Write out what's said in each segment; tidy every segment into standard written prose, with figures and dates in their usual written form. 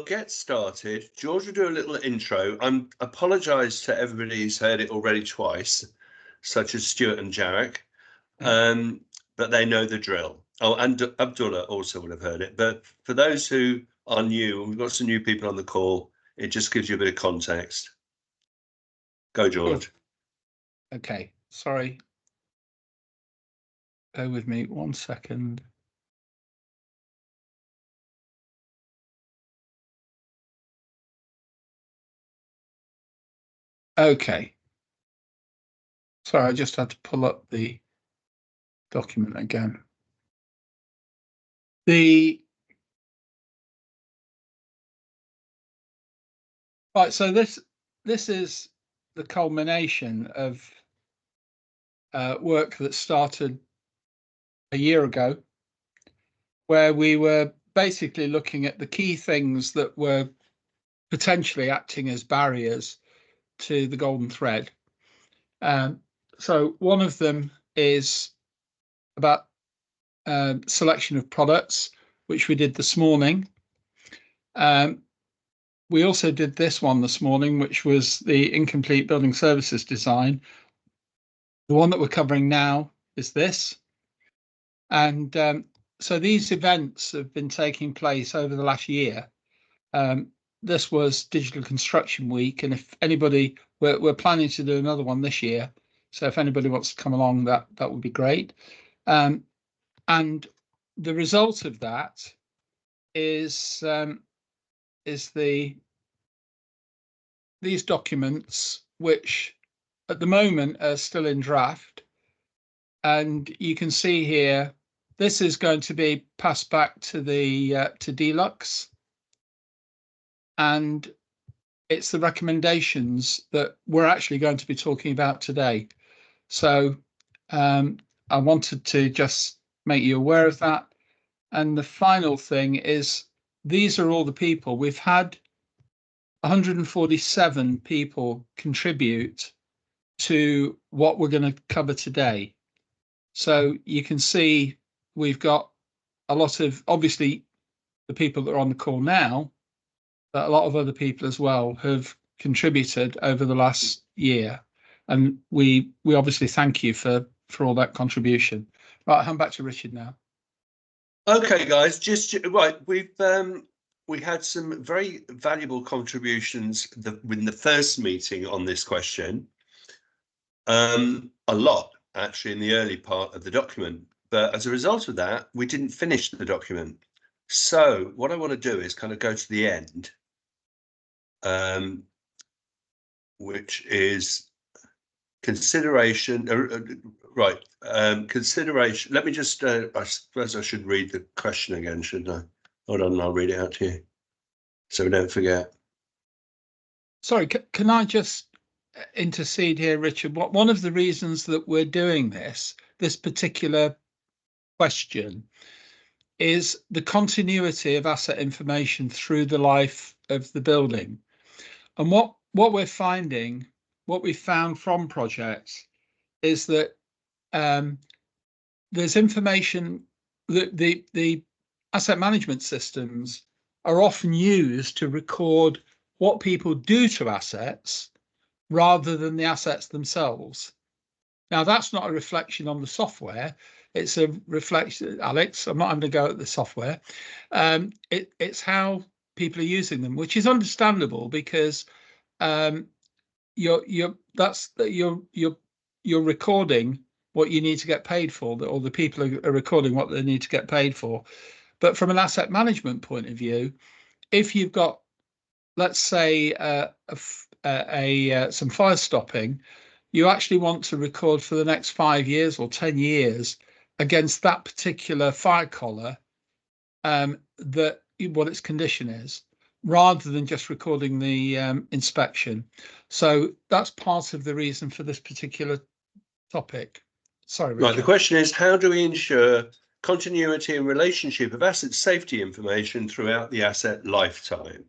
get started. George will do a little intro. I apologise to everybody who's heard it already twice, such as Stuart and Jarek, but they know the drill. Oh, and Abdullah also would have heard it. But for those who are new, and we've got some new people on the call, it just gives you a bit of context. Go, George. Okay, sorry. Bear with me 1 second. Okay. Sorry, I just had to pull up the document again. Right, so this is the culmination of work that started a year ago, where we were basically looking at the key things that were potentially acting as barriers to the golden thread. So one of them is about selection of products, which we did this morning. We also did this one this morning, which was the incomplete building services design. The one that we're covering now is this. And so these events have been taking place over the last year. This was Digital Construction Week, and if anybody, we're planning to do another one this year. So if anybody wants to come along, that would be great. And the result of that is these documents, which at the moment are still in draft. And you can see here, this is going to be passed back to the to Deluxe, and it's the recommendations that we're actually going to be talking about today. So I wanted to just make you aware of that. And the final thing is, these are all the people. We've had 147 people contribute to what we're going to cover today. So you can see we've got a lot of, obviously, the people that are on the call now, but a lot of other people as well have contributed over the last year. And we obviously thank you for all that contribution. Right, I'll hand back to Richard now. Okay, guys, just right. We had some very valuable contributions in the first meeting on this question. A lot actually in the early part of the document, but as a result of that, we didn't finish the document. So what I want to do is kind of go to the end, which is consideration. Right, consideration. Let me just, I suppose I should read the question again, shouldn't I? Hold on, I'll read it out to you so we don't forget. Sorry, can I just intercede here, Richard? One of the reasons that we're doing this particular question is the continuity of asset information through the life of the building. And what we're finding, what we found from projects, is that there's information that the asset management systems are often used to record what people do to assets rather than the assets themselves. Now, that's not a reflection on the software. It's a reflection, Alex, I'm not having to go at the software. It's how people are using them, which is understandable because you're recording what you need to get paid for, or the people are recording what they need to get paid for. But from an asset management point of view, if you've got, let's say, some fire stopping, you actually want to record for the next 5 years or 10 years against that particular fire collar, that what its condition is, rather than just recording the inspection. So that's part of the reason for this particular topic. Sorry, Richard. Right, the question is, how do we ensure continuity and relationship of asset safety information throughout the asset lifetime?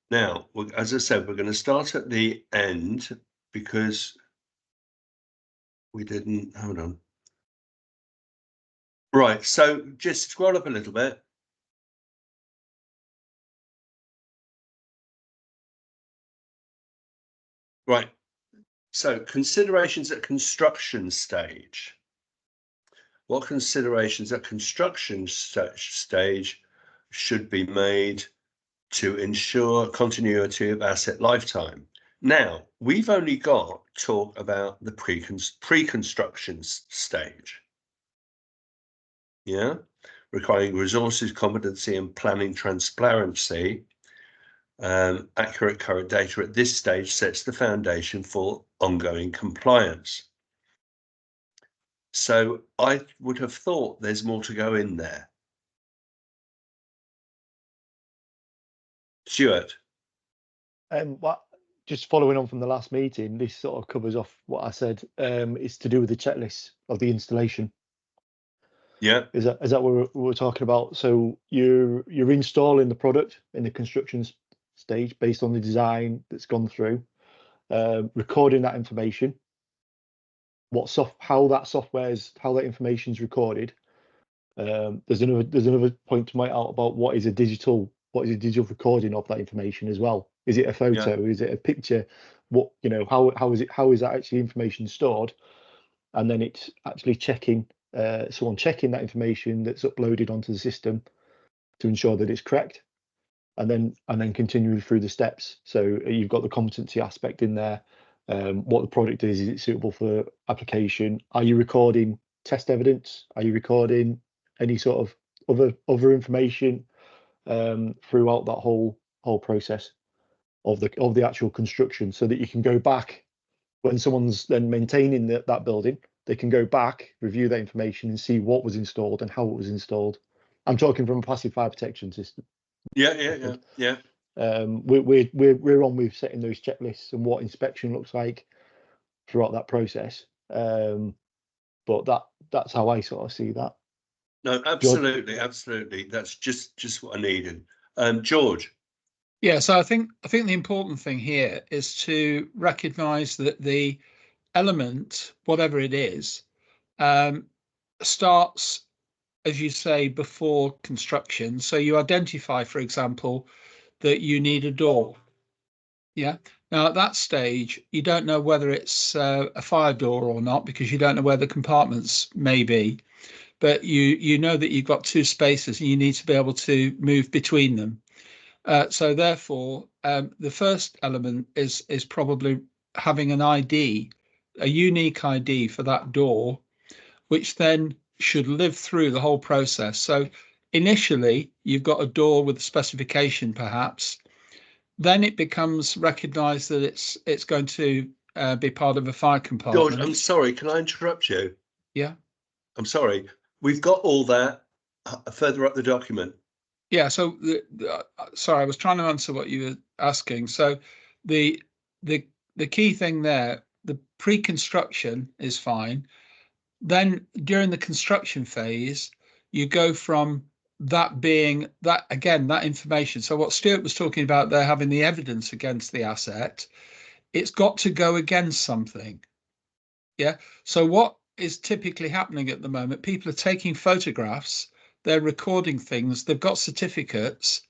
Now, as I said, we're going to start at the end because we didn't, hold on. Right, so just scroll up a little bit. Right. So considerations at construction stage. What considerations at construction stage should be made to ensure continuity of asset lifetime? Now, we've only got talk about the pre-construction stage. Yeah, requiring resources, competency and planning transparency. Accurate current data at this stage sets the foundation for ongoing compliance. So I would have thought there's more to go in there. Stuart. What, just following on from the last meeting, this sort of covers off what I said. It's to do with the checklist of the installation. Yeah. Is that what we're talking about? So you're installing the product in the construction stage based on the design that's gone through, recording that information, how that information is recorded. There's another point to make out about what is a digital recording of that information as well. Is it a photo? Yeah. Is it a picture? What, you know, how is that actually information stored? And then it's actually checking, someone checking that information that's uploaded onto the system to ensure that it's correct, and then continuing through the steps. So you've got the competency aspect in there. What the product is it suitable for application? Are you recording test evidence? Are you recording any sort of other information throughout that whole process of the actual construction, so that you can go back when someone's then maintaining that building, they can go back, review that information and see what was installed and how it was installed. I'm talking from a passive fire protection system. Yeah. We're on with setting those checklists and what inspection looks like throughout that process. But that's how I sort of see that. No, absolutely, absolutely. That's just what I needed. George. Yeah, so I think the important thing here is to recognise that the element, whatever it is, starts, as you say, before construction. So you identify, for example, that you need a door. Yeah. Now at that stage, you don't know whether it's a fire door or not, because you don't know where the compartments may be. But you know that you've got two spaces and you need to be able to move between them. So therefore, the first element is probably having an ID, a unique ID for that door, which then should live through the whole process. So initially, you've got a door with a specification, perhaps. Then it becomes recognised that it's going to be part of a fire compartment. George, I'm sorry, can I interrupt you? Yeah. I'm sorry. We've got all that further up the document. Yeah, so sorry, I was trying to answer what you were asking. So the key thing there, the pre-construction is fine. Then during the construction phase, you go from that being that, again, that information. So what Stuart was talking about there, having the evidence against the asset, it's got to go against something. Yeah. So what is typically happening at the moment, people are taking photographs, they're recording things, they've got certificates,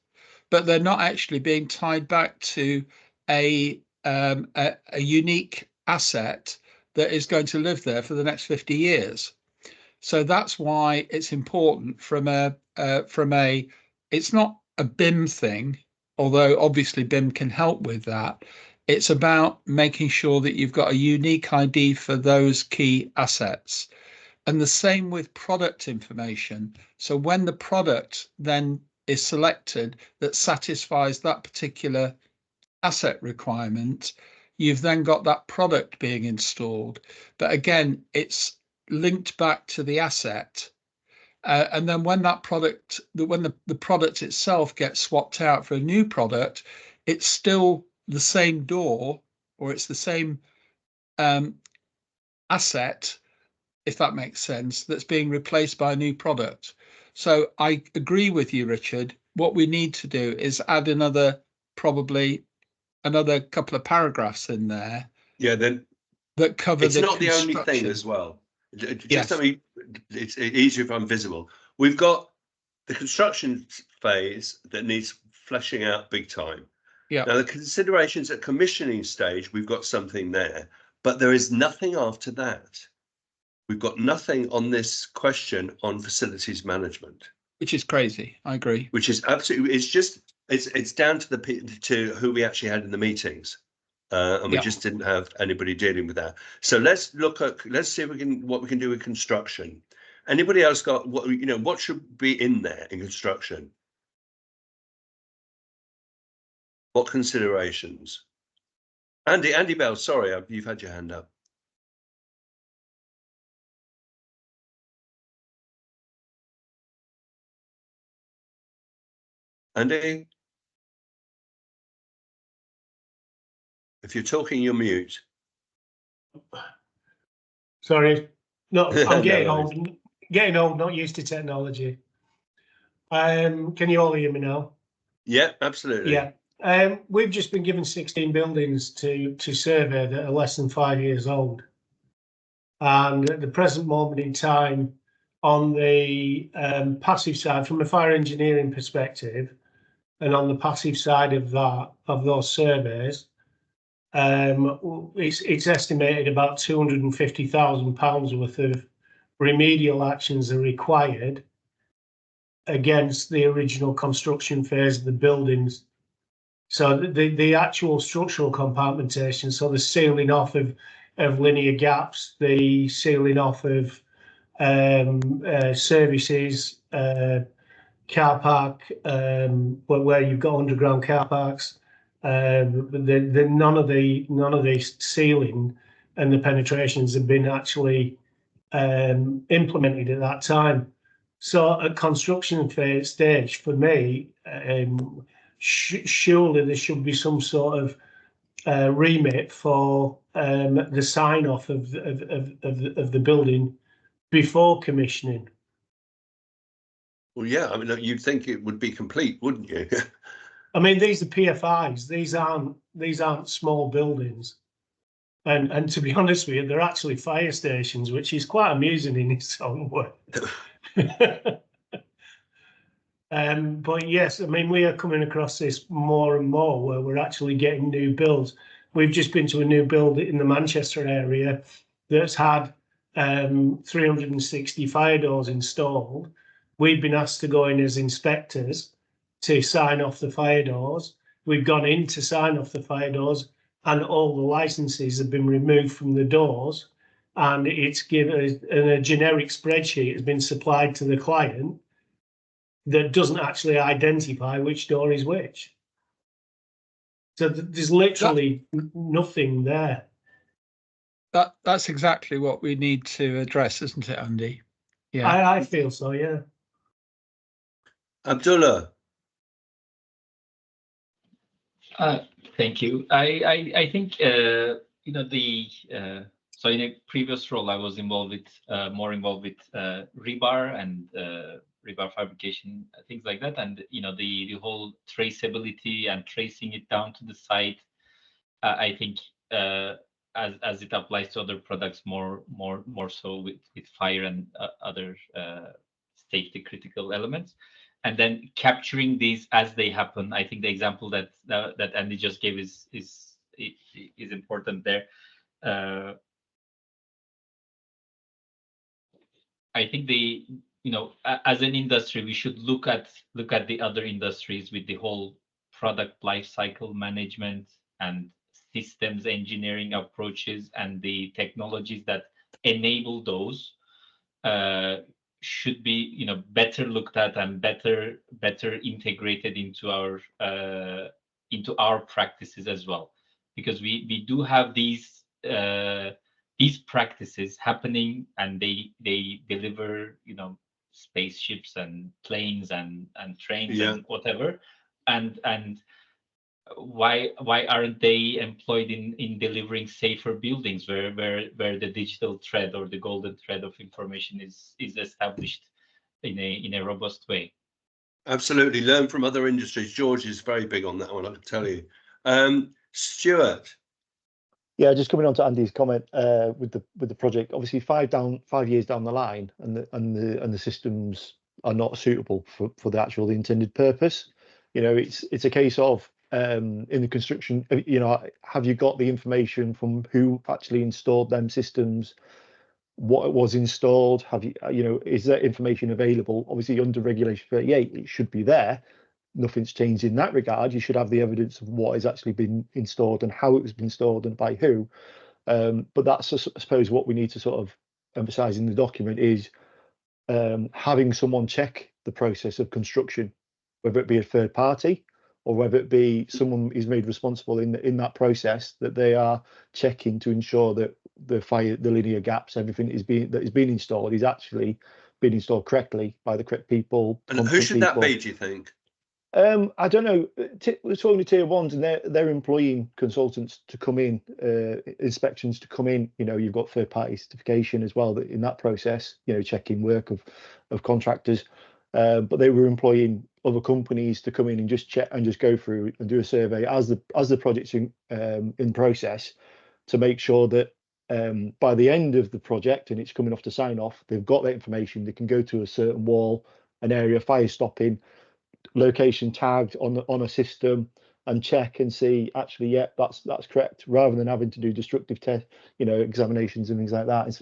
but they're not actually being tied back to a unique asset that is going to live there for the next 50 years. So that's why it's important from a it's not a BIM thing, although obviously BIM can help with that. It's about making sure that you've got a unique ID for those key assets. And the same with product information. So when the product then is selected that satisfies that particular asset requirement, you've then got that product being installed. But again, it's linked back to the asset. And then when that product, when the product itself gets swapped out for a new product, it's still the same door, or it's the same asset, if that makes sense, that's being replaced by a new product. So I agree with you, Richard. What we need to do is add probably another couple of paragraphs in there. Yeah, then that cover it's not the only thing as well. Just I mean, it's easier if I'm visible. We've got the construction phase that needs fleshing out big time. Yeah. Now, the considerations at commissioning stage, we've got something there, but there is nothing after that. We've got nothing on this question on facilities management, Which is crazy. I agree. which is absolutely, it's down to to who we actually had in the meetings. And we Yeah. just didn't have anybody dealing with that. So let's see if what we can do with construction. Anybody else got what should be in there in construction? What considerations? Andy Bell, sorry, you've had your hand up. Andy? If you're talking, you're mute. Sorry. No, I'm getting No old. Getting old, not used to technology. Can you all hear me now? Yeah, absolutely. Yeah. We've just been given 16 buildings to survey that are less than 5 years old. And at the present moment in time, on the passive side, from a fire engineering perspective, and on the passive side of those surveys, it's estimated about £250,000 worth of remedial actions are required against the original construction phase of the buildings. So the actual structural compartmentation, so the sealing off of linear gaps, the sealing off of services, car park, where you've got underground car parks, none of the sealing and the penetrations have been actually implemented at that time. So at construction phase stage, for me, surely there should be some sort of remit for the sign off of the building before commissioning. Well, yeah, I mean, you'd think it would be complete, wouldn't you? I mean, these are PFIs. These aren't small buildings, and to be honest with you, they're actually fire stations, which is quite amusing in its own way. But yes, I mean, we are coming across this more and more where we're actually getting new builds. We've just been to a new build in the Manchester area that's had 360 fire doors installed. We've been asked to go in as inspectors to sign off the fire doors. We've gone in to sign off the fire doors, and all the licenses have been removed from the doors, and it's given a generic spreadsheet has been supplied to the client that doesn't actually identify which door is which. So there's literally nothing there. That's exactly what we need to address, isn't it, Andy? Yeah, I feel so, yeah. Abdullah. Thank you. I think so in a previous role I was more involved with rebar and rebar fabrication, things like that, and the whole traceability and tracing it down to the site. I think as it applies to other products, more so with fire and other safety critical elements, and then capturing these as they happen. I think the example that Andy just gave is important there. I think as an industry, we should look at the other industries with the whole product life cycle management and systems engineering approaches, and the technologies that enable those should be better looked at and better integrated into our practices as well, because we do have these practices happening, and they deliver spaceships and planes and trains, Yeah. and whatever, and why aren't they employed in delivering safer buildings where the digital thread or the golden thread of information is established in a robust way? Absolutely, learn from other industries. George is very big on that one, I can tell you. Stuart. Yeah, just coming on to Andy's comment with the project. Obviously, 5 years down the line, and the systems are not suitable for the intended purpose. It's a case of in the construction, you know, have you got the information from who actually installed them systems, what it was installed? Have you, you know, is that information available? Obviously under Regulation 38, it should be there. Nothing's changed in that regard. You should have the evidence of what has actually been installed and how it was been installed and by who. But that's, I suppose, what we need to sort of emphasize in the document is having someone check the process of construction, whether it be a third party or whether it be someone is made responsible in that process, that they are checking to ensure that the linear gaps, everything that is being installed is actually being installed correctly by the correct people. And who should that be, do you think? I don't know. We're talking to tier ones, and they're employing consultants to come in, inspections to come in. You know, you've got third party certification as well in that process. You know, checking work of contractors, but they were employing other companies to come in and just check and just go through and do a survey as the project's in process, to make sure that by the end of the project and it's coming off to sign off, they've got that information. They can go to a certain wall, an area, fire stopping, location tagged on a system, and check and see actually, yeah, that's correct, rather than having to do destructive test, you know, examinations and things like that.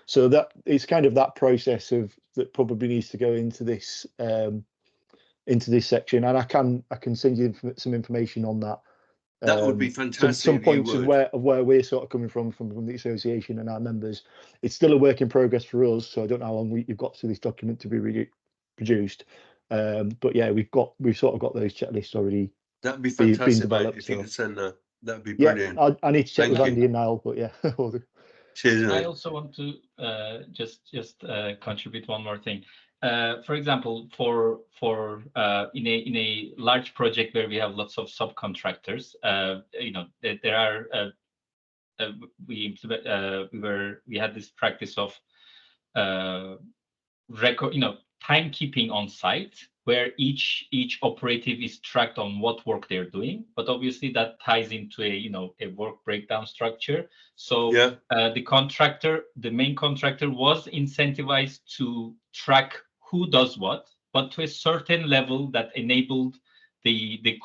So that it's kind of that process that probably needs to go into this section, and I can send you some information on that. That would be fantastic. Some points of where we're sort of coming from the association and our members. It's still a work in progress for us, so I don't know how long you've got to this document to be produced. But yeah, we've sort of got those checklists already. That'd be fantastic, developed, if you could send that. That'd be brilliant. Yeah, I need to check Thank with you. Andy and Niall, but yeah. Cheers. I also want to just contribute one more thing. For example, in a large project where we have lots of subcontractors, you know, there are we had this practice of record, you know, timekeeping on site, where each operative is tracked on what work they're doing, but obviously that ties into a work breakdown structure. So Yeah. The main contractor was incentivized to track who does what, but to a certain level that enabled the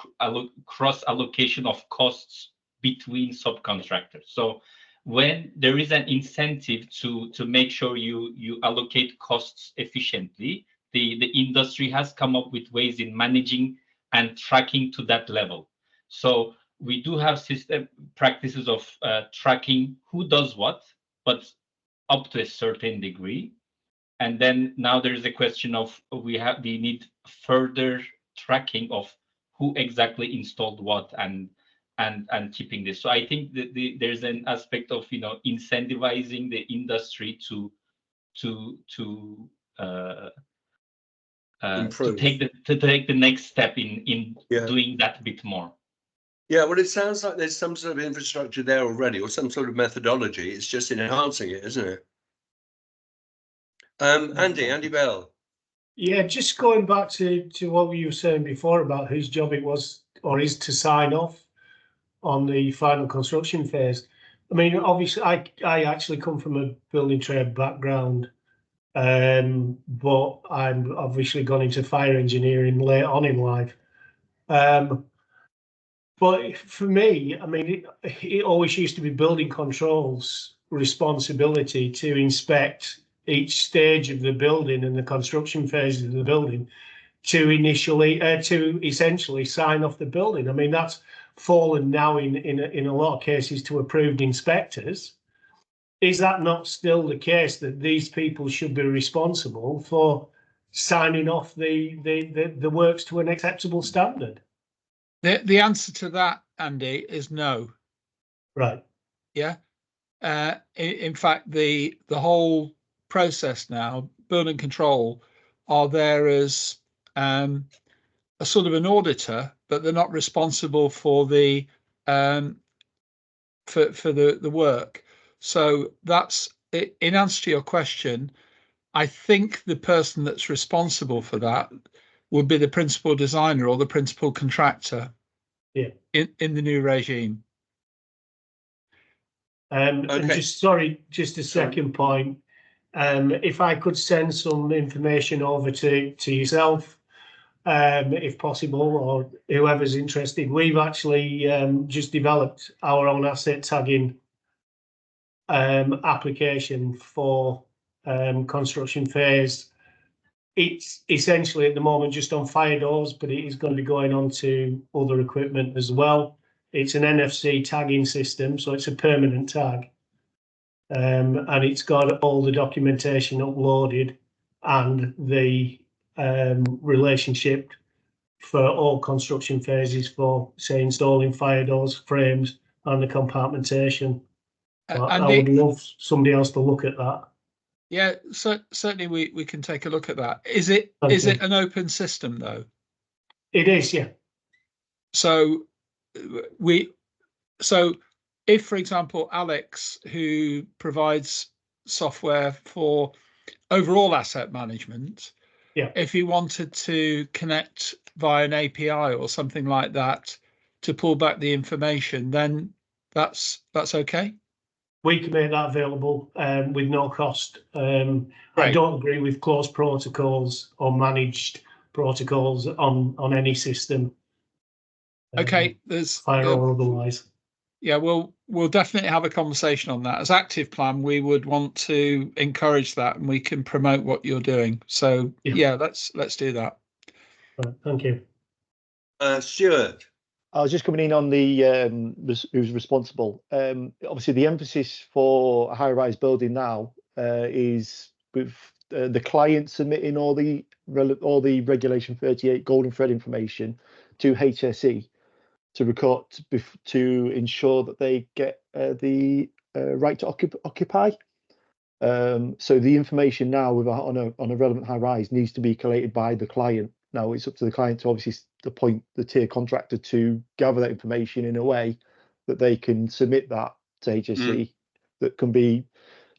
cross allocation of costs between subcontractors. So when there is an incentive to make sure you allocate costs efficiently, the industry has come up with ways in managing and tracking to that level. So we do have system practices of tracking who does what, but up to a certain degree. And then now there's a question of we need further tracking of who exactly installed what and keeping this. So I think that there's an aspect of incentivizing the industry to take the next step in doing that bit more. Yeah, well, it sounds like there's some sort of infrastructure there already, or some sort of methodology. It's just enhancing it, isn't it? Andy Bell. Yeah, just going back to what you were saying before about whose job it was or is to sign off on the final construction phase. I mean, obviously, I actually come from a building trade background, but I'm obviously gone into fire engineering late on in life. But for me, I mean, it always used to be building controls' responsibility to inspect each stage of the building and the construction phase of the building to essentially sign off the building. I mean, that's fallen now in a lot of cases to approved inspectors. Is that not still the case that these people should be responsible for signing off the works to an acceptable standard? The answer to that, Andy, is no. Right. Yeah. In fact, the whole process now, building control, are there as a sort of an auditor, but they're not responsible for the for the work. So that's in answer to your question. I think the person that's responsible for that would be the principal designer or the principal contractor. Yeah. In the new regime. And just a second point. If I could send some information over to yourself if possible, or whoever's interested. We've actually just developed our own asset tagging application for construction phase. It's essentially at the moment just on fire doors, but it is going to be going on to other equipment as well. It's an NFC tagging system, so it's a permanent tag. And it's got all the documentation uploaded and the relationship for all construction phases for, say, installing fire doors, frames, and the compartmentation. I would love somebody else to look at that. Yeah, so certainly we can take a look at that. Is it an open system though? It is, yeah. So if, for example, Alex, who provides software for overall asset management, yeah, if he wanted to connect via an API or something like that to pull back the information, then that's okay. We can make that available with no cost. I don't agree with closed protocols or managed protocols on any system. Okay, there's fire or otherwise. Yeah, we'll definitely have a conversation on that. As Active Plan, we would want to encourage that, and we can promote what you're doing. So yeah, let's do that. Right, thank you. Stuart. I was just coming in on the who's responsible. Obviously, the emphasis for a high-rise building now is with the client submitting all the Regulation 38 golden thread information to HSE to record to ensure that they get the right to occupy. So the information now on a relevant high-rise needs to be collated by the client. Now it's up to the client to obviously appoint the tier contractor to gather that information in a way that they can submit that to HSE that can be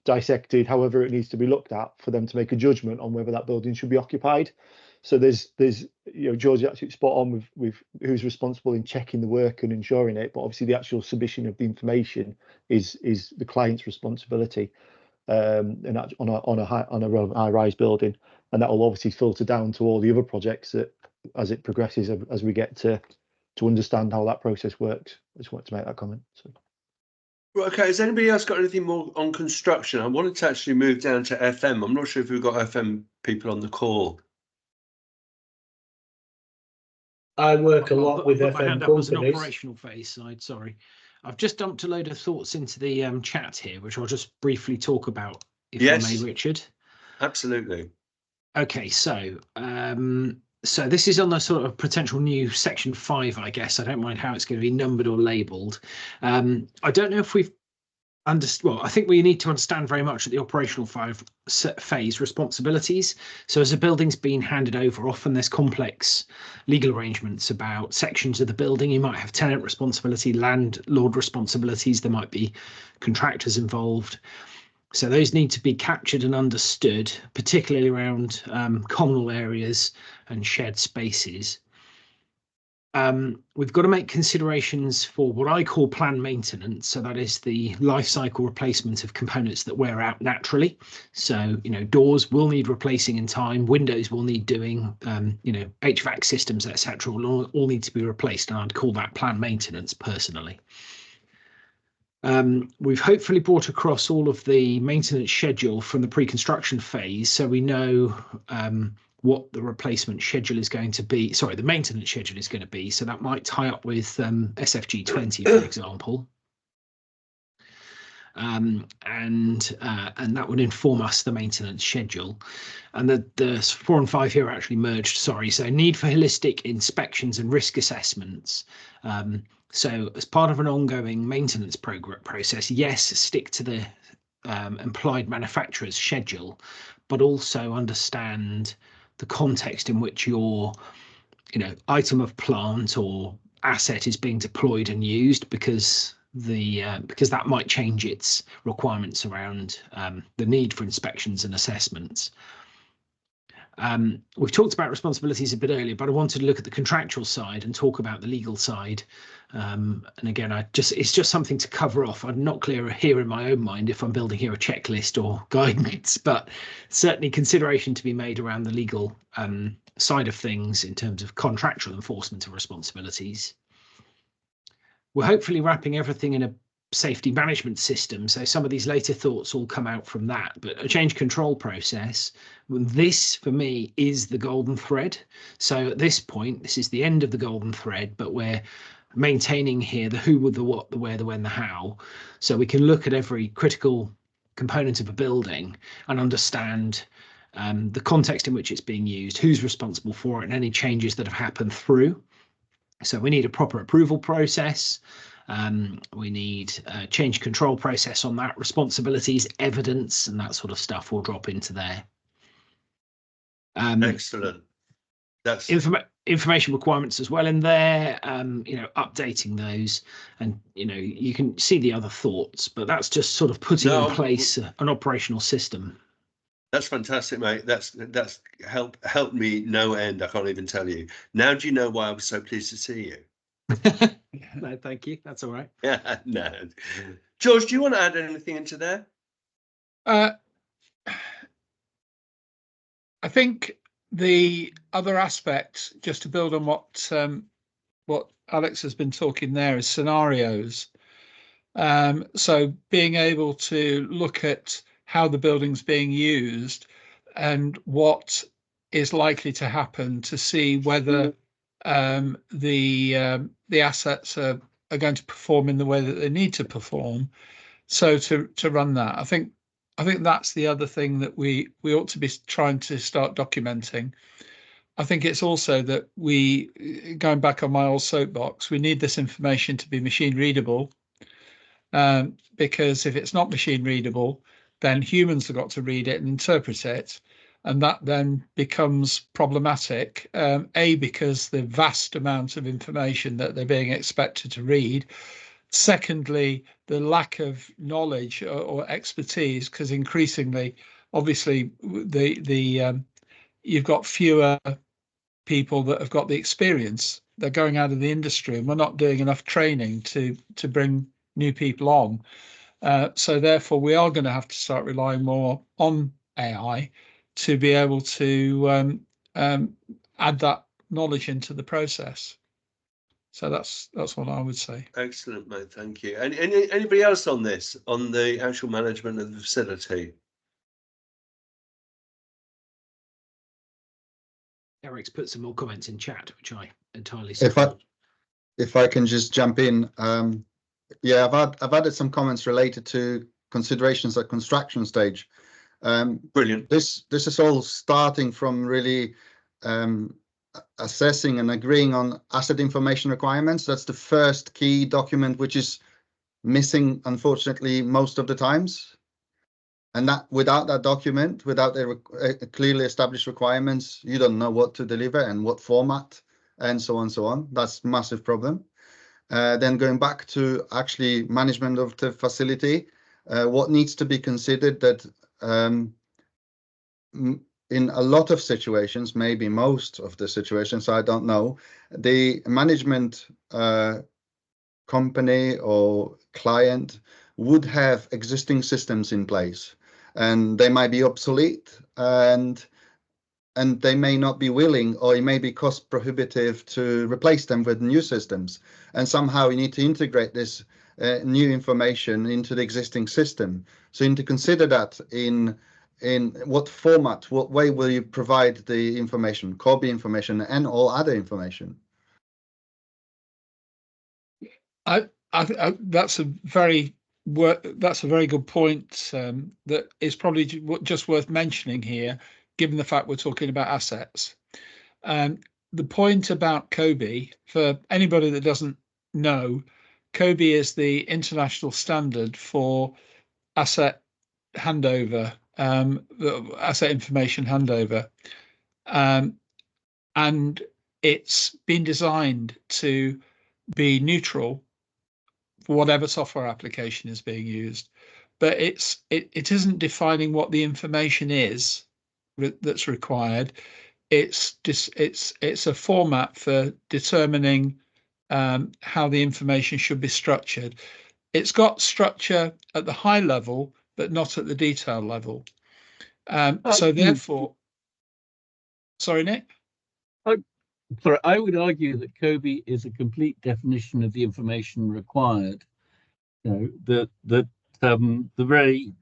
dissected however it needs to be looked at for them to make a judgment on whether that building should be occupied. So there's George is absolutely spot on with who's responsible in checking the work and ensuring it, but obviously the actual submission of the information is the client's responsibility. And that on a relevant high-rise building, and that will obviously filter down to all the other projects that as it progresses, as we get to understand how that process works. I just wanted to make that comment. So. Right, okay, has anybody else got anything more on construction? I wanted to actually move down to FM. I'm not sure if we've got FM people on the call. I work a lot with FM hand up companies. as an operational phase side, sorry. I've just dumped a load of thoughts into the chat here, which I'll just briefly talk about, if I may, Richard. Absolutely. Okay, so so this is on the sort of potential new section 5, I guess. I don't mind how it's going to be numbered or labelled. I don't know if we've well, I think we need to understand very much the operational phase responsibilities. So as a building's been handed over, often there's complex legal arrangements about sections of the building. You might have tenant responsibility, landlord responsibilities. There might be contractors involved. So those need to be captured and understood, particularly around communal areas and shared spaces. We've got to make considerations for what I call planned maintenance. So that is the life cycle replacement of components that wear out naturally. So, doors will need replacing in time, windows will need doing, HVAC systems, etc. will all need to be replaced. And I'd call that planned maintenance personally. We've hopefully brought across all of the maintenance schedule from the pre-construction phase. So we know what the replacement schedule is going to be. Sorry, the maintenance schedule is going to be. So that might tie up with SFG 20, for example. And that would inform us the maintenance schedule. And the 4 and 5 here are actually merged, sorry. So need for holistic inspections and risk assessments. So as part of an ongoing maintenance process, yes, stick to the implied manufacturer's schedule, but also understand the context in which your item of plant or asset is being deployed and used, because that might change its requirements around the need for inspections and assessments. We've talked about responsibilities a bit earlier, but I wanted to look at the contractual side and talk about the legal side. And again, it's just something to cover off. I'm not clear here in my own mind if I'm building here a checklist or guidance, but certainly consideration to be made around the legal side of things in terms of contractual enforcement of responsibilities. We're hopefully wrapping everything in a safety management system, so some of these later thoughts all come out from that. But a change control process, this for me is the golden thread. So at this point, this is the end of the golden thread, but we're maintaining here the who, the what, the where, the when, the how, so we can look at every critical component of a building and understand the context in which it's being used, who's responsible for it, and any changes that have happened through. So we need a proper approval process. We need a change control process on that, responsibilities, evidence, and that sort of stuff will drop into there. Excellent. That's information requirements as well in there, updating those, and you can see the other thoughts, but that's just sort of putting in place an operational system. That's fantastic, mate. That's helped me no end. I can't even tell you. Now do you know why I was so pleased to see you? No, thank you. That's all right. Yeah, no. George, do you want to add anything into there? I think the other aspect, just to build on what Alex has been talking there, is scenarios. So being able to look at how the building's being used and what is likely to happen to see whether the assets are going to perform in the way that they need to perform. So to run that, I think that's the other thing that we ought to be trying to start documenting. I think it's also that going back on my old soapbox, we need this information to be machine readable, because if it's not machine readable, then humans have got to read it and interpret it. And that then becomes problematic, because the vast amount of information that they're being expected to read. Secondly, the lack of knowledge or expertise, because increasingly, obviously, you've got fewer people that have got the experience. They're going out of the industry, and we're not doing enough training to bring new people on. So therefore, we are going to have to start relying more on AI to be able to add that knowledge into the process. So that's what I would say. Excellent, mate. Thank you. And anybody else on this, on the actual management of the facility? Eric's put some more comments in chat, which I entirely support. If I can just jump in, yeah, I've added some comments related to considerations at construction stage. Brilliant. This is all starting from really assessing and agreeing on asset information requirements. That's the first key document which is missing, unfortunately, most of the times. And that without that document, without the clearly established requirements, you don't know what to deliver and what format, and so on and so on. That's a massive problem. Then going back to actually management of the facility, what needs to be considered that in a lot of situations, maybe most of the situations, I don't know, the management company or client would have existing systems in place, and they might be obsolete, and they may not be willing, or it may be cost prohibitive to replace them with new systems. And somehow you need to integrate this new information into the existing system. So you need to consider that in what format, what way will you provide the information, COBie information and all other information. That's a very good point. That is probably just worth mentioning here, given the fact we're talking about assets. The point about COBie, for anybody that doesn't know, COBie is the international standard for asset handover, asset information handover, and it's been designed to be neutral for whatever software application is being used, but it isn't defining what the information is that's required. It's a format for determining how the information should be structured. It's got structure at the high level, but not at the detail level. So therefore, sorry, Nick. Sorry, I would argue that COBie is a complete definition of the information required. The very,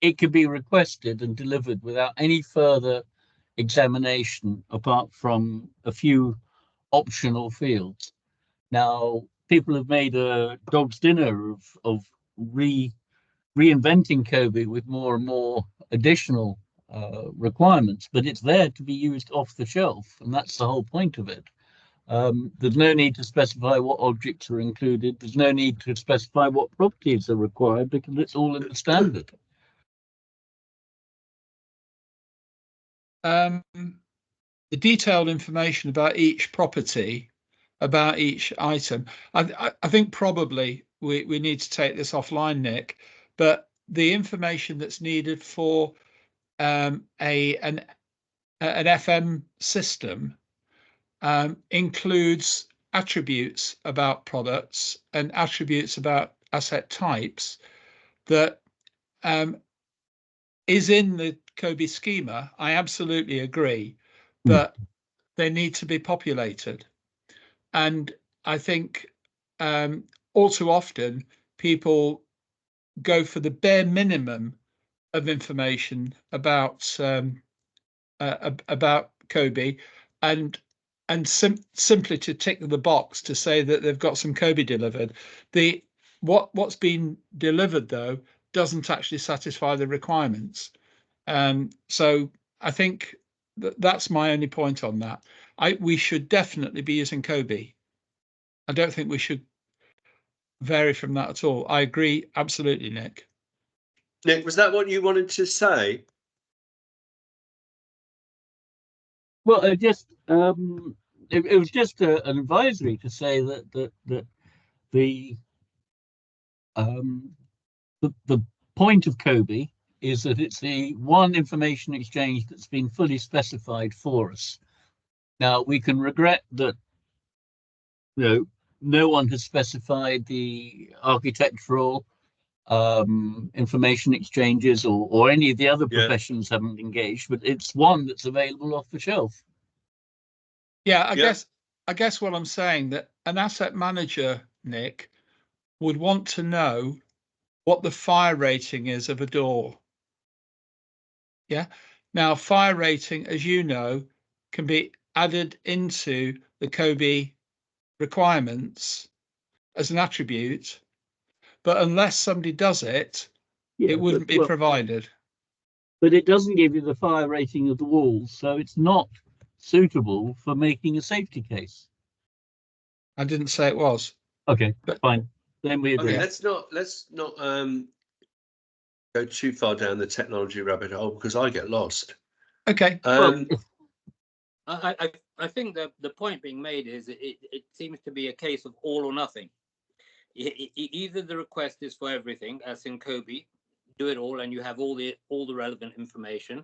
it can be requested and delivered without any further examination apart from a few optional fields. Now, people have made a dog's dinner of reinventing COBie with more and more additional requirements, but it's there to be used off the shelf, and that's the whole point of it. There's no need to specify what objects are included. There's no need to specify what properties are required because it's all in the standard. The detailed information about each property, about each item, I think probably we need to take this offline, Nick, but the information that's needed for an FM system includes attributes about products and attributes about asset types that is in the COBie schema. I absolutely agree, but they need to be populated. And I think all too often people go for the bare minimum of information about COBie and simply to tick the box to say that they've got some COBie delivered. What's been delivered though doesn't actually satisfy the requirements. So I think that's my only point on that. We should definitely be using COBie. I don't think we should vary from that at all. I agree absolutely, Nick. Nick, was that what you wanted to say? Well, it was just an advisory to say that the point of COBie is that it's the one information exchange that's been fully specified for us. Now, we can regret that no one has specified the architectural information exchanges or any of the other professions haven't engaged, but it's one that's available off the shelf. Yeah, I guess what I'm saying that an asset manager, Nick, would want to know what the fire rating is of a door. Yeah. Now, fire rating, as you know, can be added into the COBie requirements as an attribute, but unless somebody does it, it wouldn't be provided. But it doesn't give you the fire rating of the walls, so it's not suitable for making a safety case. I didn't say it was. Okay, fine. Then we agree. Okay, let's not go too far down the technology rabbit hole because I get lost. Okay. I think that the point being made is it seems to be a case of all or nothing. Either the request is for everything, as in COBie, do it all, and you have all the relevant information,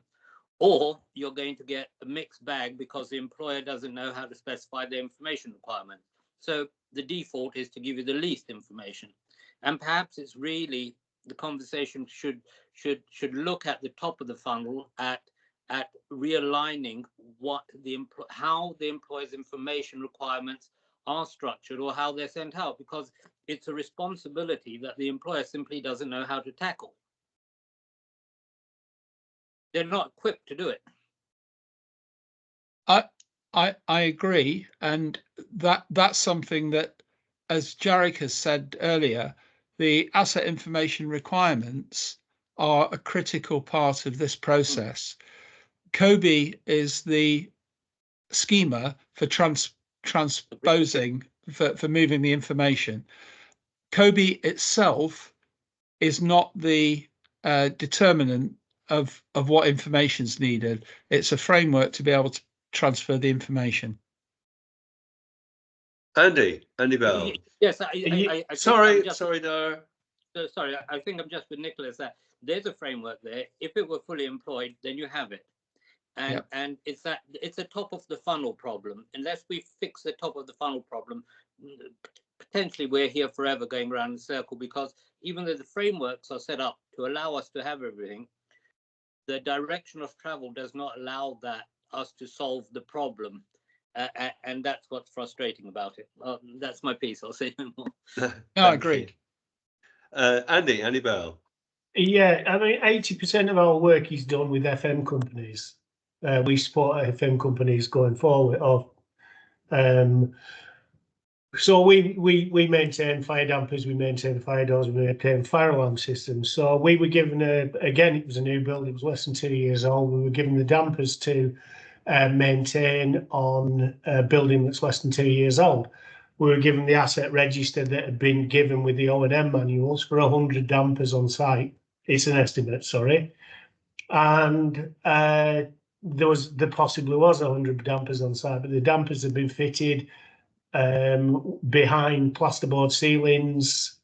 or you're going to get a mixed bag because the employer doesn't know how to specify the information requirement. So the default is to give you the least information, and perhaps it's really the conversation should look at the top of the funnel at realigning how the employer's information requirements are structured or how they're sent out, because it's a responsibility that the employer simply doesn't know how to tackle. They're not equipped to do it. I agree, and that's something that, as Jarek has said earlier, the asset information requirements are a critical part of this process. COBie is the schema for transposing, for moving the information. COBie itself is not the determinant of what information is needed. It's a framework to be able to transfer the information. Andy Bell. Yes, sorry, Dara. Sorry, I think I'm just with Nicholas that there's a framework there. If it were fully employed, then you have it. And it's a top of the funnel problem. Unless we fix the top of the funnel problem, potentially we're here forever going around in a circle, because even though the frameworks are set up to allow us to have everything, the direction of travel does not allow us to solve the problem. And that's what's frustrating about it. That's my piece. I'll say no more. No, I agree. Andy Bell. Yeah, I mean, 80% of our work is done with FM companies. We support FM companies going forward. So we maintain fire dampers, we maintain fire doors, we maintain fire alarm systems. So we were given again, it was a new build, it was less than 2 years old. We were given the dampers to maintain on a building that's less than 2 years old. We were given the asset register that had been given with the O&M manuals for 100 dampers on site. It's an estimate, sorry. And there possibly was 100 dampers on site, but the dampers have been fitted behind plasterboard ceilings.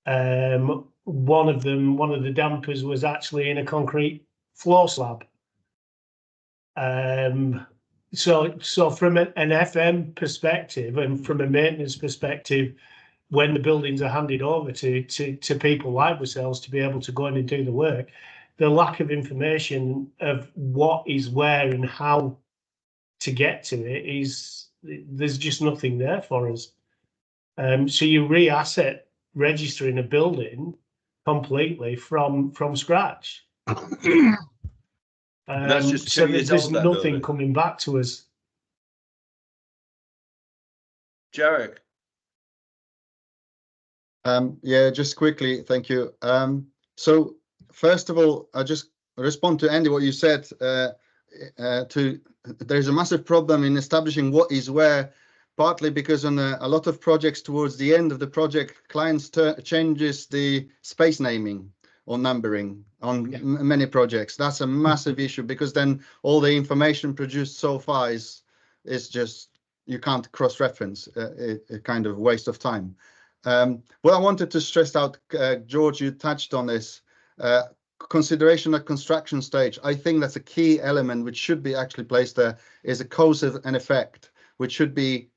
One of the dampers was actually in a concrete floor slab. So from an FM perspective and from a maintenance perspective, when the buildings are handed over to people like ourselves to be able to go in and do the work, the lack of information of what is where and how to get to it there's just nothing there for us. So you re-asset registering a building completely from scratch. That's just so 2 years there's old, that nothing building. coming back to us. Jarek. Yeah, just quickly, thank you. So first of all, I just respond to Andy what you said. There's a massive problem in establishing what is where, partly because on a lot of projects towards the end of the project, clients changes the space naming or numbering on many projects. That's a massive issue, because then all the information produced so far is just, you can't cross-reference, a kind of waste of time. What I wanted to stress out, George, you touched on this, consideration at construction stage. I think that's a key element which should be actually placed there, is a cause and effect, which should be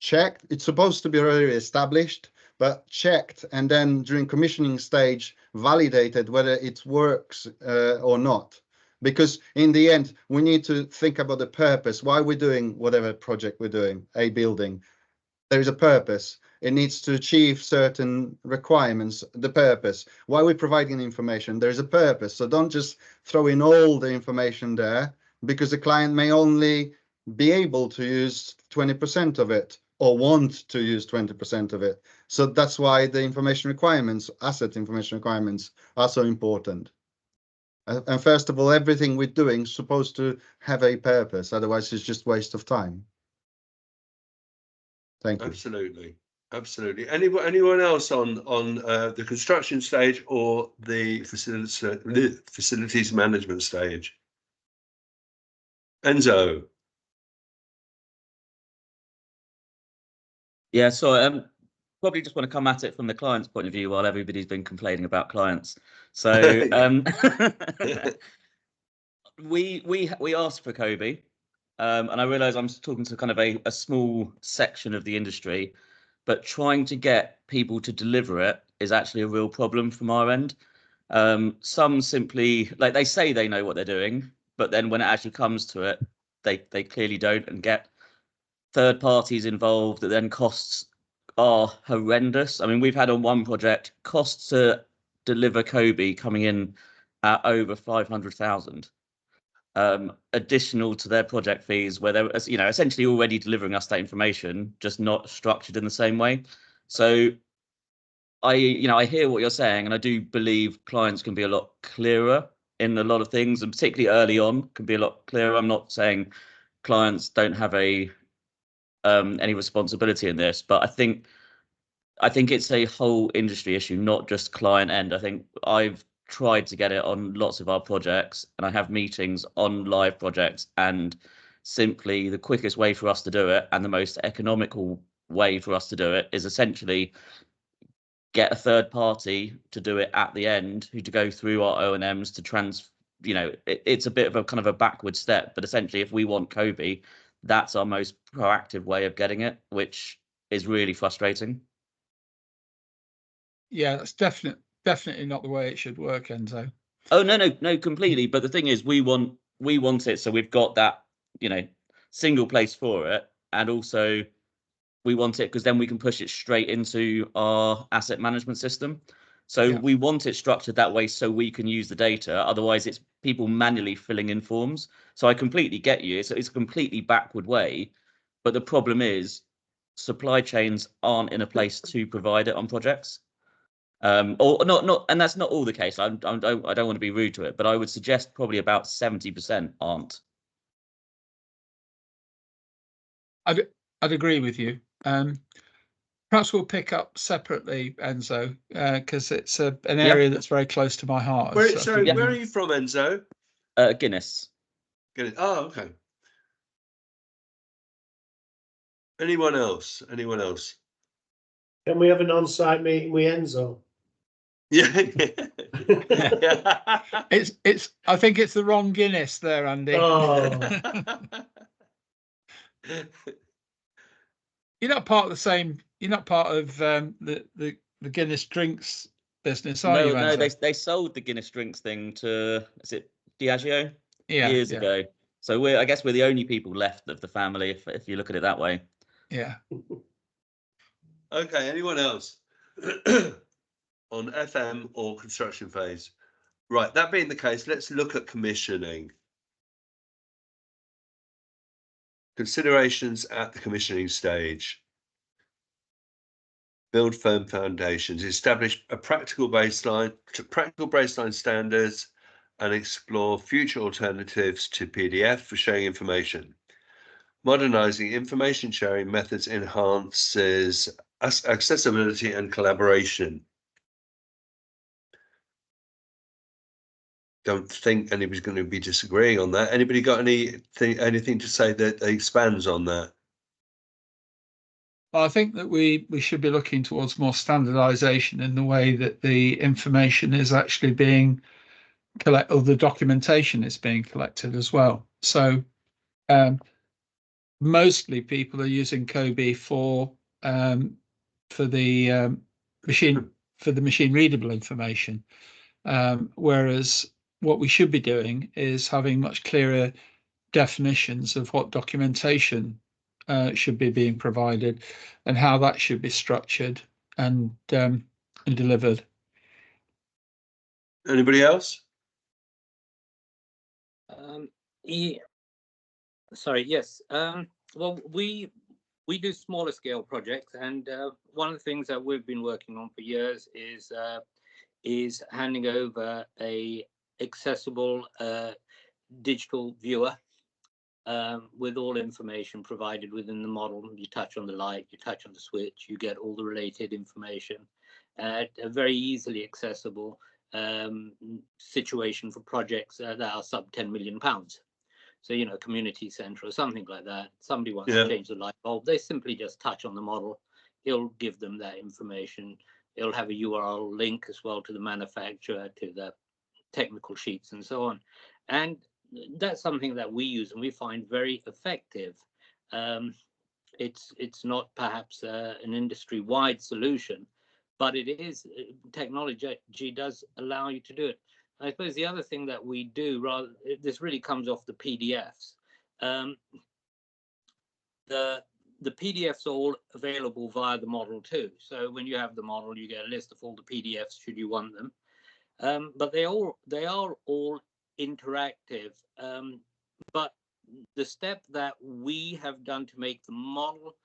checked. It's supposed to be already established, but checked, and then during commissioning stage validated whether it works or not. Because in the end, we need to think about the purpose, why we're doing whatever project we're doing, a building. There is a purpose. It needs to achieve certain requirements, the purpose. Why we're providing information, there's a purpose. So don't just throw in all the information there, because the client may only be able to use 20% of it, or want to use 20% of it. So that's why the information requirements, asset information requirements, are so important. And first of all, everything we're doing is supposed to have a purpose, otherwise it's just waste of time. Thank you. Absolutely. Anyone else on the construction stage or the facilities management stage? Enzo. Yeah, so probably just want to come at it from the client's point of view while everybody's been complaining about clients. So we asked for COBie, and I realise I'm talking to kind of a small section of the industry, but trying to get people to deliver it is actually a real problem from our end. Some simply, like, they say they know what they're doing, but then when it actually comes to it, they clearly don't, and get third parties involved that then costs are horrendous. I mean, we've had on one project costs to deliver COBie coming in at over 500,000, additional to their project fees, where they're, you know, essentially already delivering us that information, just not structured in the same way. So I hear what you're saying, and I do believe clients can be a lot clearer in a lot of things, and particularly early on can be a lot clearer. I'm not saying clients don't have any responsibility in this, but I think it's a whole industry issue, not just client end. I think I've tried to get it on lots of our projects, and I have meetings on live projects, and simply the quickest way for us to do it and the most economical way for us to do it is essentially get a third party to do it at the end, who to go through our O&Ms to it's a bit of a kind of a backward step. But essentially, if we want COBie, that's our most proactive way of getting it, which is really frustrating. Yeah, that's definitely not the way it should work, Enzo. Oh, no, completely. But the thing is, we want it, so we've got that, single place for it, and also we want it because then we can push it straight into our asset management system. So we want it structured that way so we can use the data. Otherwise, it's people manually filling in forms. So I completely get you. It's a completely backward way. But the problem is supply chains aren't in a place to provide it on projects. Or not, and that's not all the case. I don't want to be rude to it, but I would suggest probably about 70% aren't. I'd agree with you. Perhaps we'll pick up separately, Enzo, because it's an area that's very close to my heart. Where are you from, Enzo? Guinness. Guinness. Oh, okay. Anyone else? Can we have an on-site meeting with Enzo? Yeah. It's. I think it's the wrong Guinness there, Andy. Oh. You're not part of the same. You're not part of the Guinness drinks business, are you? No. They sold the Guinness drinks thing to, is it Diageo? Years ago. So I guess we're the only people left of the family, if you look at it that way. Yeah. Okay. Anyone else on FM or construction phase? Right. That being the case, let's look at commissioning. Considerations at the commissioning stage. Build firm foundations, establish a practical baseline standards, and explore future alternatives to PDF for sharing information. Modernizing information sharing methods enhances accessibility and collaboration. Don't think anybody's going to be disagreeing on that. Anybody got anything to say that expands on that? I think that we should be looking towards more standardization in the way that the information is actually being collected, or the documentation is being collected as well. So mostly people are using COBie for the machine readable information, whereas what we should be doing is having much clearer definitions of what documentation should be being provided and how that should be structured and delivered. Anybody else? Sorry, yes. Well, we do smaller scale projects, and one of the things that we've been working on for years is handing over a accessible digital viewer with all information provided within the model. You touch on the light, you touch on the switch, you get all the related information at a very easily accessible situation for projects that are sub £10 million. So, community centre or something like that. Somebody wants to change the light bulb. They simply just touch on the model. It'll give them that information. It'll have a URL link as well to the manufacturer, to the technical sheets and so on. And that's something that we use and we find very effective. It's not perhaps an industry-wide solution, but it is. Technology does allow you to do it. I suppose the other thing that we do, this really comes off the PDFs. The PDFs are all available via the model too. So when you have the model, you get a list of all the PDFs should you want them. But they are all interactive. But the step that we have done to make the model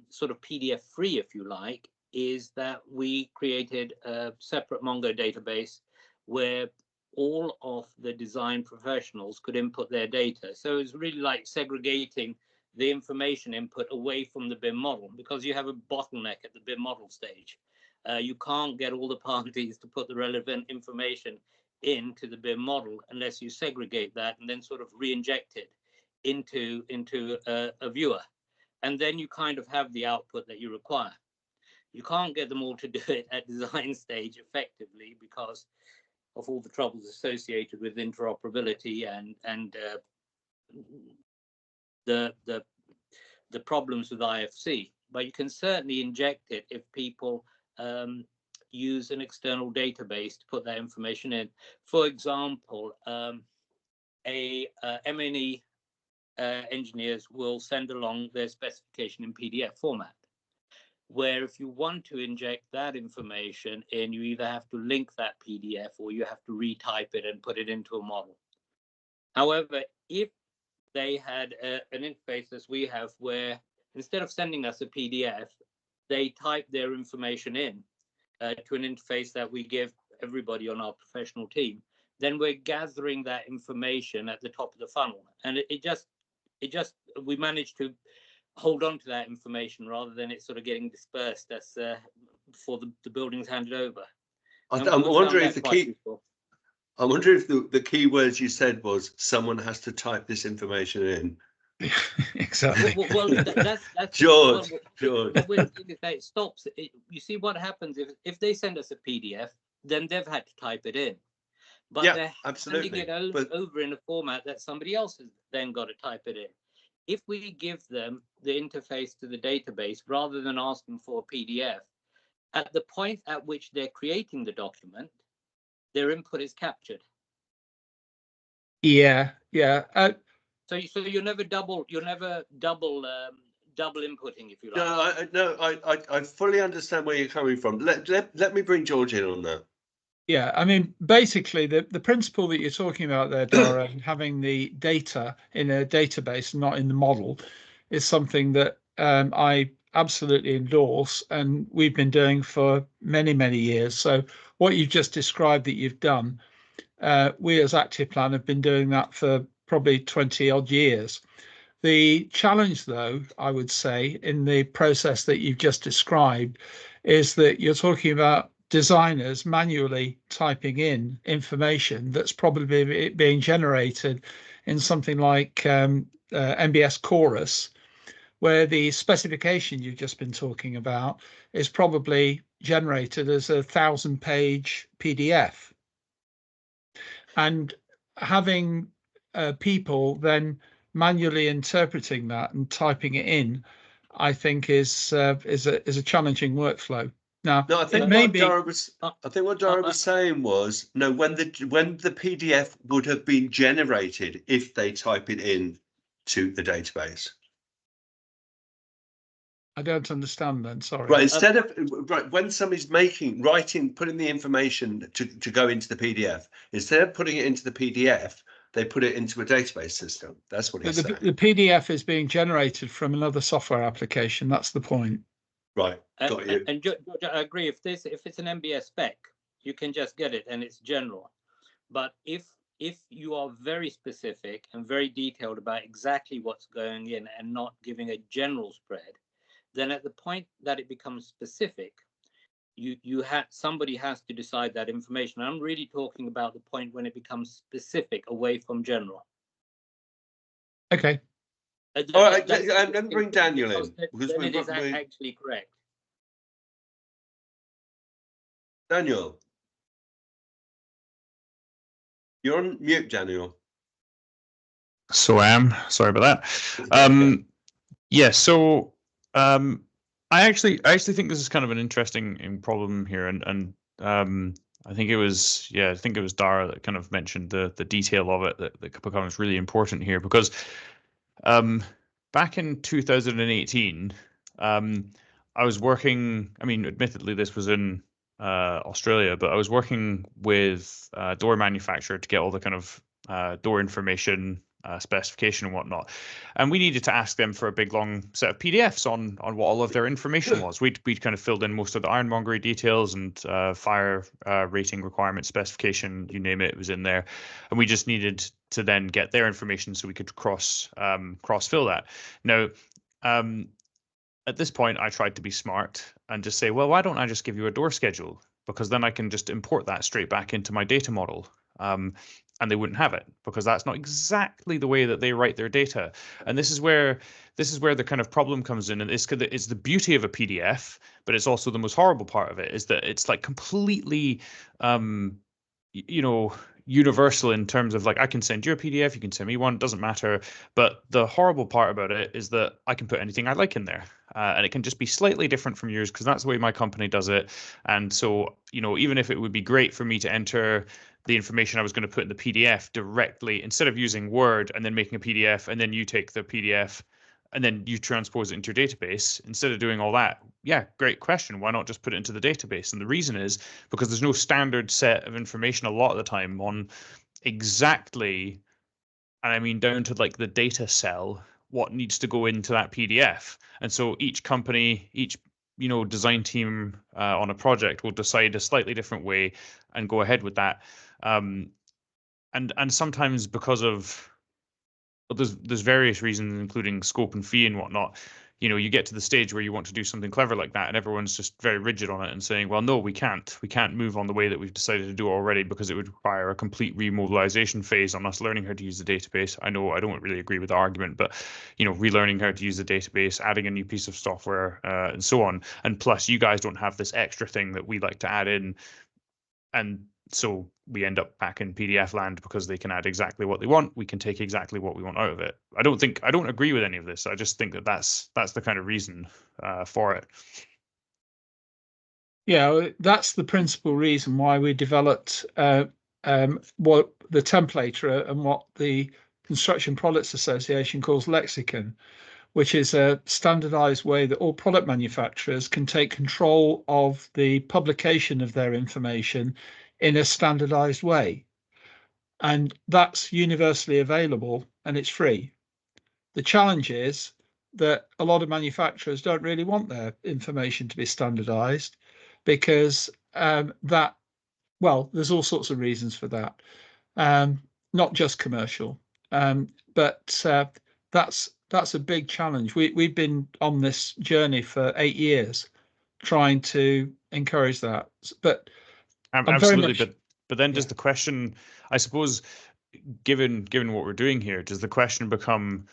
sort of PDF free, if you like, is that we created a separate Mongo database where all of the design professionals could input their data. So it's really like segregating the information input away from the BIM model, because you have a bottleneck at the BIM model stage. You can't get all the parties to put the relevant information into the BIM model unless you segregate that and then sort of re-inject it into a viewer. And then you kind of have the output that you require. You can't get them all to do it at design stage effectively because of all the troubles associated with interoperability and the problems with IFC. But you can certainly inject it if people use an external database to put that information in. For example, M&E engineers will send along their specification in PDF format, where if you want to inject that information in, you either have to link that PDF or you have to retype it and put it into a model. However, if they had an interface as we have, where instead of sending us a PDF, they type their information in to an interface that we give everybody on our professional team, then we're gathering that information at the top of the funnel. And we managed to hold on to that information rather than it sort of getting dispersed as before the building's handed over. I'm wondering if the key. I wonder if the key words you said was someone has to type this information in. Exactly. Well, that's George. When it stops, you see what happens if they send us a PDF, then they've had to type it in. But Yeah, they're absolutely. handing it over in a format that somebody else has then got to type it in. If we give them the interface to the database rather than asking for a PDF, at the point at which they're creating the document, their input is captured. Yeah. So you're never double inputting, if you like. No, I fully understand where you're coming from. Let me bring George in on that. Yeah, I mean, basically, the principle that you're talking about there, Dara, having the data in a database, not in the model, is something that I absolutely endorse, and we've been doing for many, many years. So what you just described that you've done, we as ActivePlan have been doing that for probably 20 odd years. The challenge, though, I would say, in the process that you've just described, is that you're talking about designers manually typing in information that's probably being generated in something like MBS Chorus, where the specification you've just been talking about is probably generated as a 1,000-page PDF. And having people then manually interpreting that and typing it in, I think is a challenging workflow. Now, No, I think what Dara was saying was, no, when the PDF would have been generated if they type it in to the database. I don't understand then, sorry. Right, instead of when somebody's putting the information to go into the PDF, instead of putting it into the PDF, they put it into a database system. That's what he's saying. The PDF is being generated from another software application. That's the point. Right, got you. And George, I agree. If it's an MBS spec, you can just get it and it's general. But if you are very specific and very detailed about exactly what's going in and not giving a general spread, then at the point that it becomes specific, somebody has to decide that information. I'm really talking about the point when it becomes specific away from general. Okay. All right, I'm going to bring Daniel in. Because it is actually correct. Daniel. You're on mute, Daniel. So I am. Sorry about that. Yeah, so I actually think this is kind of an interesting problem here, and I think it was Dara that kind of mentioned the detail of it that becomes really important here, because back in 2018, I was working. I mean, admittedly, this was in Australia, but I was working with a door manufacturer to get all the kind of door information, specification and whatnot, and we needed to ask them for a big long set of PDFs on what all of their information was. We'd kind of filled in most of the ironmongery details and fire rating requirement specification, you name it, it was in there, and we just needed to then get their information so we could cross fill that. Now, at this point, I tried to be smart and just say, well, why don't I just give you a door schedule? Because then I can just import that straight back into my data model. and they wouldn't have it because that's not exactly the way that they write their data. And this is where the kind of problem comes in. And it's the beauty of a PDF, but it's also the most horrible part of it, is that it's like completely universal in terms of like, I can send you a PDF, you can send me one, it doesn't matter. But the horrible part about it is that I can put anything I like in there, and it can just be slightly different from yours because that's the way my company does it. And so, even if it would be great for me to enter the information I was going to put in the PDF directly, instead of using Word and then making a PDF, and then you take the PDF and then you transpose it into your database, instead of doing all that, yeah, great question. Why not just put it into the database? And the reason is because there's no standard set of information a lot of the time on exactly, and I mean down to like the data cell, what needs to go into that PDF. And so each company, each design team on a project will decide a slightly different way and go ahead with that. And sometimes because of, well, there's various reasons, including scope and fee and whatnot. You get to the stage where you want to do something clever like that, and everyone's just very rigid on it and saying, well, no, we can't move on the way that we've decided to do already because it would require a complete remobilization phase on us learning how to use the database. I know I don't really agree with the argument, but relearning how to use the database, adding a new piece of software, and so on. And plus, you guys don't have this extra thing that we like to add in, and so we end up back in PDF land because they can add exactly what they want. We can take exactly what we want out of it. I don't agree with any of this. I just think that that's the kind of reason for it. Yeah, that's the principal reason why we developed what the templator and what the Construction Products Association calls Lexicon, which is a standardized way that all product manufacturers can take control of the publication of their information in a standardized way. And that's universally available and it's free. The challenge is that a lot of manufacturers don't really want their information to be standardized because there's all sorts of reasons for that, not just commercial, but that's a big challenge. We've been on this journey for 8 years trying to encourage that. But absolutely, but then does the question, I suppose, given what we're doing here, does the question become,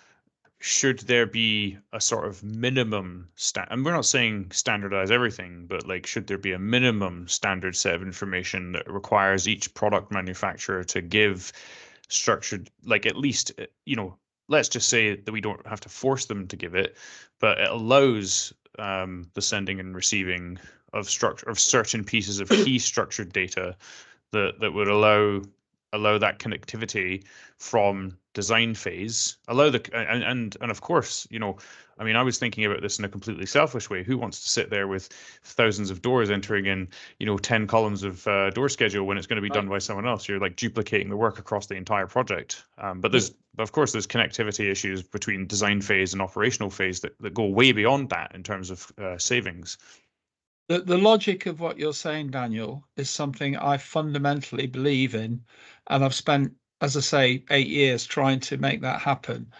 should there be a sort of minimum and we're not saying standardize everything, but like, should there be a minimum standard set of information that requires each product manufacturer to give structured, like, at least, let's just say that we don't have to force them to give it, but it allows the sending and receiving of certain pieces of key structured data that would allow that connectivity from design phase, and of course, I was thinking about this in a completely selfish way. Who wants to sit there with thousands of doors entering in, 10 columns of door schedule when it's going to be done by someone else? You're like duplicating the work across the entire project. But there's connectivity issues between design phase and operational phase that go way beyond that in terms of savings. The logic of what you're saying, Daniel, is something I fundamentally believe in, and I've spent, as I say, 8 years trying to make that happen.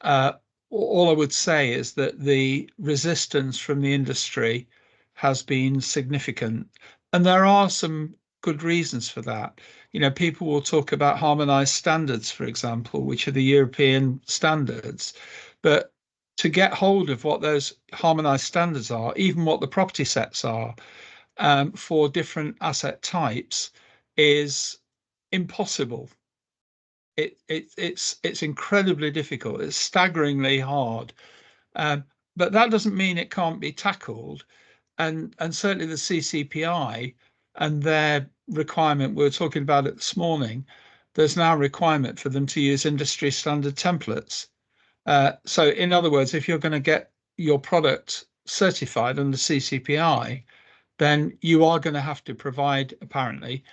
All I would say is that the resistance from the industry has been significant, and there are some good reasons for that. People will talk about harmonized standards, for example, which are the European standards, but to get hold of what those harmonized standards are, even what the property sets are for different asset types, is impossible. It's incredibly difficult. It's staggeringly hard, but that doesn't mean it can't be tackled. And certainly the CCPI and their requirement, we were talking about it this morning, there's now a requirement for them to use industry standard templates. So in other words, if you're going to get your product certified under CCPI, then you are going to have to provide, apparently,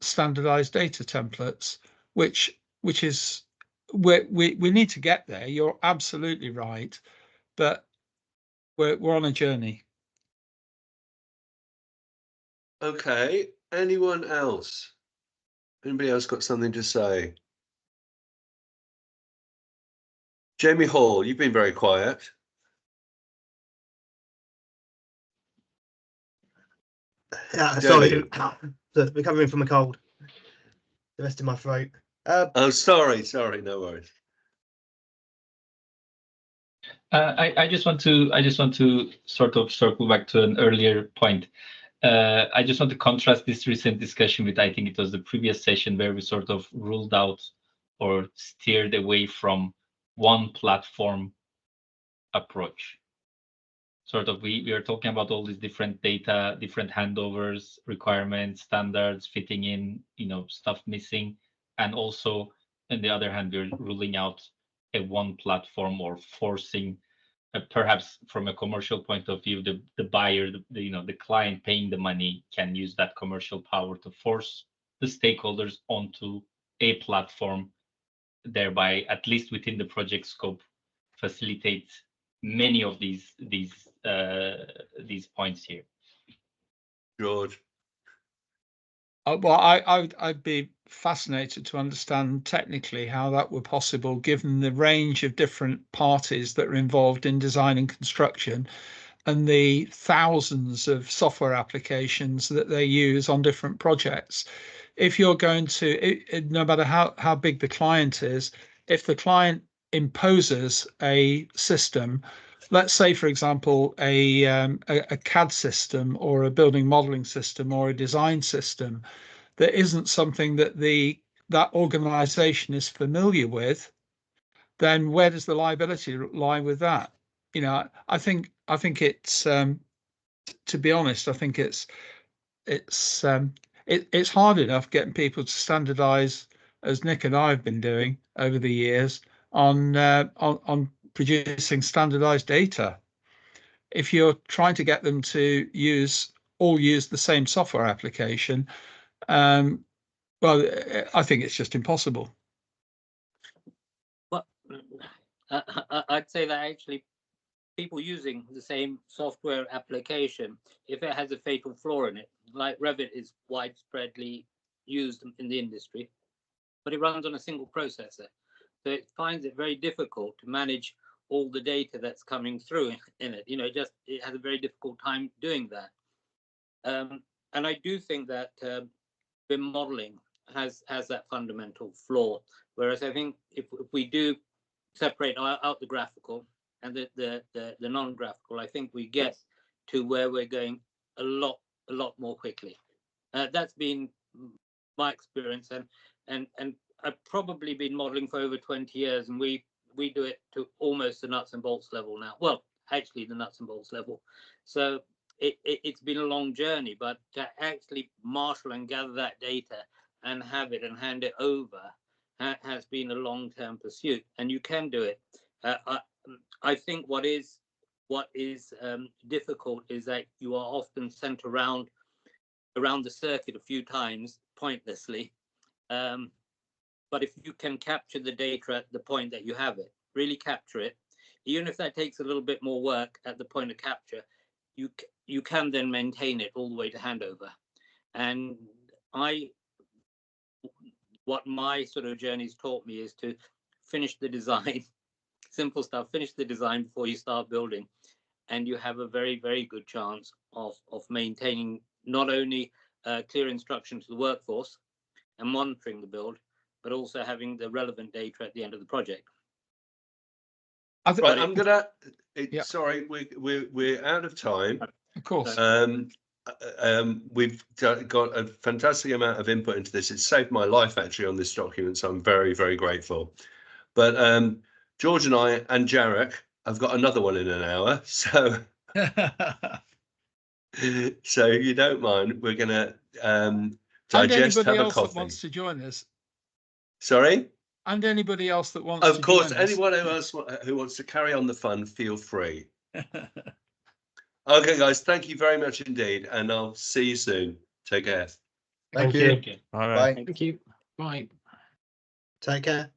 standardized data templates, which is we need to get there. You're absolutely right, but we're on a journey. Okay. Anyone else? Anybody else got something to say? Jamie Hall, you've been very quiet. Sorry, recovering from a cold. The rest of my throat. Oh, sorry, no worries. I just want to sort of circle back to an earlier point. I just want to contrast this recent discussion with, I think it was the previous session where we sort of ruled out or steered away from one platform approach. Sort of we are talking about all these different data, different handovers, requirements, standards, fitting in, stuff missing. And also, on the other hand, we're ruling out a one platform or forcing, perhaps from a commercial point of view, the buyer, the client paying the money can use that commercial power to force the stakeholders onto a platform, thereby, at least within the project scope, facilitate many of these points here. George. Well, I'd be fascinated to understand technically how that were possible, given the range of different parties that are involved in design and construction, and the thousands of software applications that they use on different projects. If you're going to, no matter how big the client is, if the client imposes a system, let's say, for example, a CAD system or a building modeling system or a design system that isn't something that that organization is familiar with, then where does the liability lie with that? I think it's to be honest, I think it's hard enough getting people to standardize, as Nick and I have been doing over the years, on producing standardized data. If you're trying to get them to use the same software application, well, I think it's just impossible. Well, I'd say that actually people using the same software application, if it has a fatal flaw in it, like Revit is widespreadly used in the industry, but it runs on a single processor. So it finds it very difficult to manage all the data that's coming through in it. It has a very difficult time doing that. And I do think that BIM modeling has that fundamental flaw. Whereas I think if we do separate out the graphical and the non-graphical, I think we get to where we're going a lot more quickly. That's been my experience, and I've probably been modeling for over 20 years, and we do it to almost the nuts and bolts level now. Well, actually the nuts and bolts level. So it's been a long journey, but to actually marshal and gather that data and have it and hand it over has been a long-term pursuit, and you can do it. I think what is difficult is that you are often sent around the circuit a few times pointlessly. But if you can capture the data at the point that you have it, really capture it, even if that takes a little bit more work at the point of capture, you can then maintain it all the way to handover. And what my sort of journey's taught me is to finish the design, simple stuff, finish the design before you start building. And you have a very, very good chance of maintaining not only clear instruction to the workforce and monitoring the build, but also having the relevant data at the end of the project. Right, I'm gonna. Yeah. Sorry, we're out of time. Of course. We've got a fantastic amount of input into this. It's saved my life actually on this document, so I'm very, very grateful. But George and I and Jarek have got another one in an hour, so so if you don't mind, we're gonna digest, have a else coffee. That wants to join us. Sorry? And anybody else that wants of to course, join us. anyone else who wants to carry on the fun, feel free. Okay, guys, thank you very much indeed, and I'll see you soon. Take care. Thank you. Bye. Bye. Thank you. Bye. Take care.